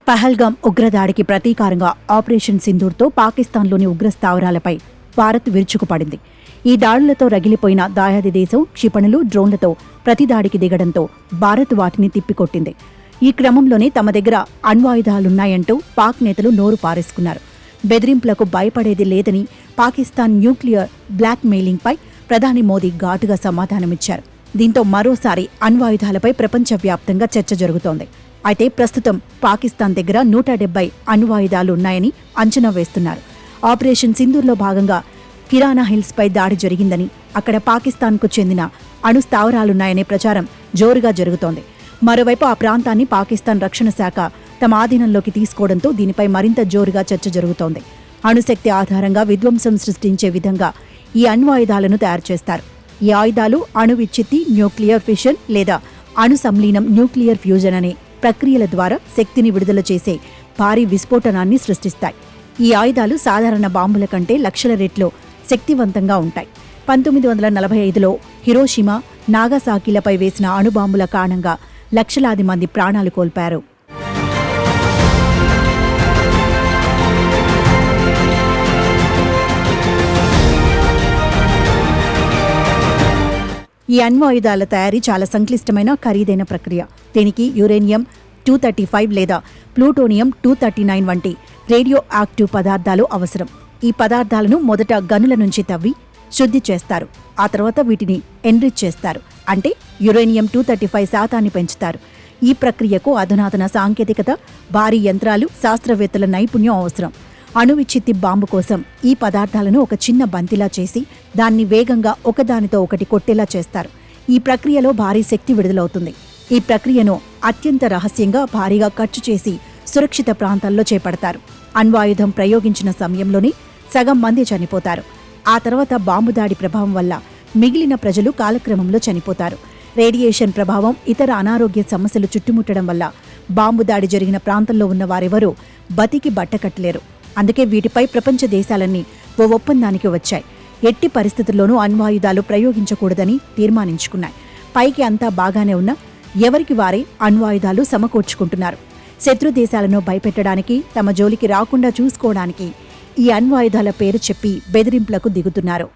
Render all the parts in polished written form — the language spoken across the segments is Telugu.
పహల్గామ్ ఉగ్రదాడికి ప్రతీకారంగా ఆపరేషన్ సింధూర్తో పాకిస్తాన్లోని ఉగ్రస్థావరాలపై భారత్ విరుచుకుపడింది. ఈ దాడులతో రగిలిపోయిన దాయాది దేశం క్షిపణులు, డ్రోన్లతో ప్రతిదాడికి దిగడంతో భారత్ వాటిని తిప్పికొట్టింది. ఈ క్రమంలోనే తమ దగ్గర అణ్వాయుధాలున్నాయంటూ పాక్ నేతలు నోరు పారేసుకున్నారు. బెదిరింపులకు భయపడేది లేదని పాకిస్తాన్ న్యూక్లియర్ బ్లాక్ మెయిలింగ్పై ప్రధాని మోదీ ఘాటుగా సమాధానమిచ్చారు. దీంతో మరోసారి అణ్వాయుధాలపై ప్రపంచవ్యాప్తంగా చర్చ జరుగుతోంది. అయితే ప్రస్తుతం పాకిస్తాన్ దగ్గర 170 అణ్వాయుధాలు ఉన్నాయని అంచనా వేస్తున్నారు. ఆపరేషన్ సింధూర్లో భాగంగా కిరానా హిల్స్పై దాడి జరిగిందని, అక్కడ పాకిస్తాన్కు చెందిన అణు స్థావరాలున్నాయనే ప్రచారం జోరుగా జరుగుతోంది. మరోవైపు ఆ ప్రాంతాన్ని పాకిస్తాన్ రక్షణ శాఖ తమ ఆధీనంలోకి తీసుకోవడంతో దీనిపై మరింత జోరుగా చర్చ జరుగుతోంది. అణుశక్తి ఆధారంగా విధ్వంసం సృష్టించే విధంగా ఈ అణ్వాయుధాలను తయారు చేస్తారు. ఈ ఆయుధాలు అణు విచ్ఛిత్తి, న్యూక్లియర్ ఫిషన్ లేదా అణు సంలీనం, న్యూక్లియర్ ఫ్యూజన్ అనే ప్రక్రియల ద్వారా శక్తిని విడుదల చేసే భారీ విస్ఫోటనాన్ని సృష్టిస్తాయి. ఈ ఆయుధాలు సాధారణ బాంబుల కంటే లక్షల రెట్లు శక్తివంతంగా ఉంటాయి. 1945లో హిరోషిమా, నాగాసాకిలపై వేసిన అణుబాంబుల కారణంగా లక్షలాది మంది ప్రాణాలు కోల్పారు. ఈ అణ్వాయుధాల తయారీ చాలా సంక్లిష్టమైన, ఖరీదైన ప్రక్రియ. దీనికి యురేనియం 235 లేదా ప్లూటోనియం 239 వంటి రేడియో యాక్టివ్ పదార్థాలు అవసరం. ఈ పదార్థాలను మొదట గనుల నుంచి తవ్వి శుద్ధి చేస్తారు. ఆ తర్వాత వీటిని ఎన్రిచ్ చేస్తారు, అంటే యురేనియం 235 శాతాన్ని పెంచుతారు. ఈ ప్రక్రియకు అధునాతన సాంకేతికత, భారీ యంత్రాలు, శాస్త్రవేత్తల నైపుణ్యం అవసరం. అణు విచ్ఛిత్తి బాంబు కోసం ఈ పదార్థాలను ఒక చిన్న బంతిలా చేసి దాన్ని వేగంగా ఒకదానితో ఒకటి కొట్టేలా చేస్తారు. ఈ ప్రక్రియలో భారీ శక్తి విడుదలవుతుంది. ఈ ప్రక్రియను అత్యంత రహస్యంగా, భారీగా ఖర్చు చేసి సురక్షిత ప్రాంతాల్లో చేపడతారు. అణ్వాయుధం ప్రయోగించిన సమయంలోనే సగం మంది చనిపోతారు. ఆ తర్వాత బాంబు దాడి ప్రభావం వల్ల మిగిలిన ప్రజలు కాలక్రమంలో చనిపోతారు. రేడియేషన్ ప్రభావం, ఇతర అనారోగ్య సమస్యలు చుట్టుముట్టడం వల్ల బాంబు దాడి జరిగిన ప్రాంతంలో ఉన్న వారెవరూ బతికి బట్టకట్టలేరు. అందుకే వీటిపై ప్రపంచ దేశాలన్నీ ఓ ఒప్పందానికి వచ్చాయి. ఎట్టి పరిస్థితుల్లోనూ అణ్వాయుధాలు ప్రయోగించకూడదని తీర్మానించుకున్నాయి. పైకి అంతా బాగానే ఉన్నా ఎవరికి వారే అణ్వాయుధాలు సమకూర్చుకుంటున్నారు. శత్రు దేశాలను భయపెట్టడానికి, తమ జోలికి రాకుండా చూసుకోవడానికి ఈ అణ్వాయుధాల పేరు చెప్పి బెదిరింపులకు దిగుతున్నారు.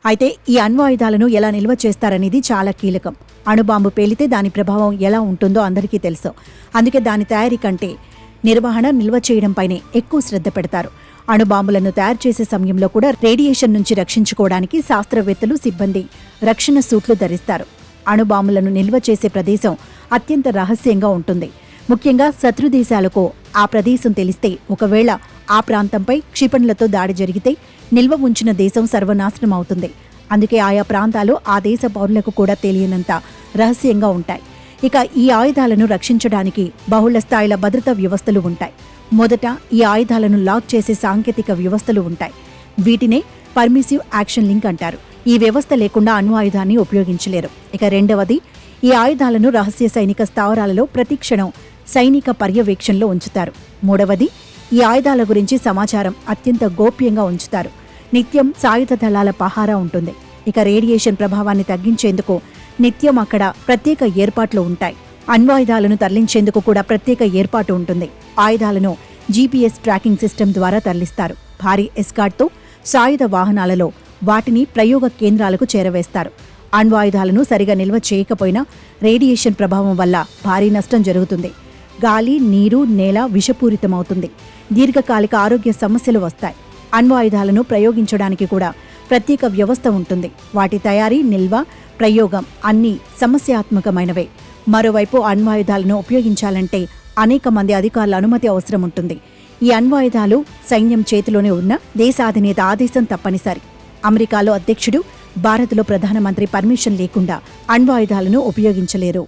అయితే ఈ అణ్వాయుధాలను ఎలా నిల్వ చేస్తారనేది చాలా కీలకం. అణుబాంబు పేలితే దాని ప్రభావం ఎలా ఉంటుందో అందరికీ తెలుసు. అందుకే దాని తయారీ కంటే నిర్వహణ, నిల్వ చేయడంపైనే ఎక్కువ శ్రద్ధ పెడతారు. అణుబాంబులను తయారు చేసే సమయంలో కూడా రేడియేషన్ నుంచి రక్షించుకోవడానికి శాస్త్రవేత్తలు, సిబ్బంది రక్షణ సూట్లు ధరిస్తారు. అణుబాంబులను నిల్వ చేసే ప్రదేశం అత్యంత రహస్యంగా ఉంటుంది. ముఖ్యంగా శత్రు దేశాలకు ఆ ప్రదేశం తెలిస్తే, ఒకవేళ ఆ ప్రాంతంపై క్షిపణులతో దాడి జరిగితే నిల్వ ఉంచిన దేశం సర్వనాశనం అవుతుంది. అందుకే ఆయా ప్రాంతాలు ఆ దేశ పౌరులకు కూడా తెలియనంత రహస్యంగా ఉంటాయి. ఇక ఈ ఆయుధాలను రక్షించడానికి బహుళ స్థాయిల భద్రతా వ్యవస్థలు ఉంటాయి. మొదట ఈ ఆయుధాలను లాక్ చేసే సాంకేతిక వ్యవస్థలు ఉంటాయి. వీటినే పర్మిసివ్ యాక్షన్ లింక్ అంటారు. ఈ వ్యవస్థ లేకుండా అణ్వాయుధాన్ని ఉపయోగించలేరు. ఇక రెండవది, ఈ ఆయుధాలను రహస్య సైనిక స్థావరాలలో ప్రతిక్షణం సైనిక పర్యవేక్షణలో ఉంచుతారు. మూడవది, ఈ ఆయుధాల గురించి సమాచారం అత్యంత గోప్యంగా ఉంచుతారు. నిత్యం సాయుధ దళాల పహారా ఉంటుంది. ఇక రేడియేషన్ ప్రభావాన్ని తగ్గించేందుకు నిత్యం అక్కడ ప్రత్యేక ఏర్పాట్లు ఉంటాయి. అణ్వాయుధాలను తరలించేందుకు కూడా ప్రత్యేక ఏర్పాటు ఉంటుంది. ఆయుధాలను GPS ట్రాకింగ్ సిస్టమ్ ద్వారా తరలిస్తారు. భారీ ఎస్కార్ట్తో సాయుధ వాహనాలలో వాటిని ప్రయోగ కేంద్రాలకు చేరవేస్తారు. అణ్వాయుధాలను సరిగా నిల్వ చేయకపోయినా రేడియేషన్ ప్రభావం వల్ల భారీ నష్టం జరుగుతుంది. గాలి, నీరు, నేల విషపూరితమవుతుంది. దీర్ఘకాలిక ఆరోగ్య సమస్యలు వస్తాయి. అణ్వాయుధాలను ప్రయోగించడానికి కూడా ప్రత్యేక వ్యవస్థ ఉంటుంది. వాటి తయారీ, నిల్వ, ప్రయోగం అన్నీ సమస్యాత్మకమైనవే. మరోవైపు అణ్వాయుధాలను ఉపయోగించాలంటే అనేక మంది అధికారుల అనుమతి అవసరం ఉంటుంది. ఈ అణ్వాయుధాలు సైన్యం చేతిలోనే ఉన్న దేశాధినేత ఆదేశం తప్పనిసరి. అమెరికాలో అధ్యక్షుడు, భారత్లో ప్రధానమంత్రి పర్మిషన్ లేకుండా అణ్వాయుధాలను ఉపయోగించలేరు.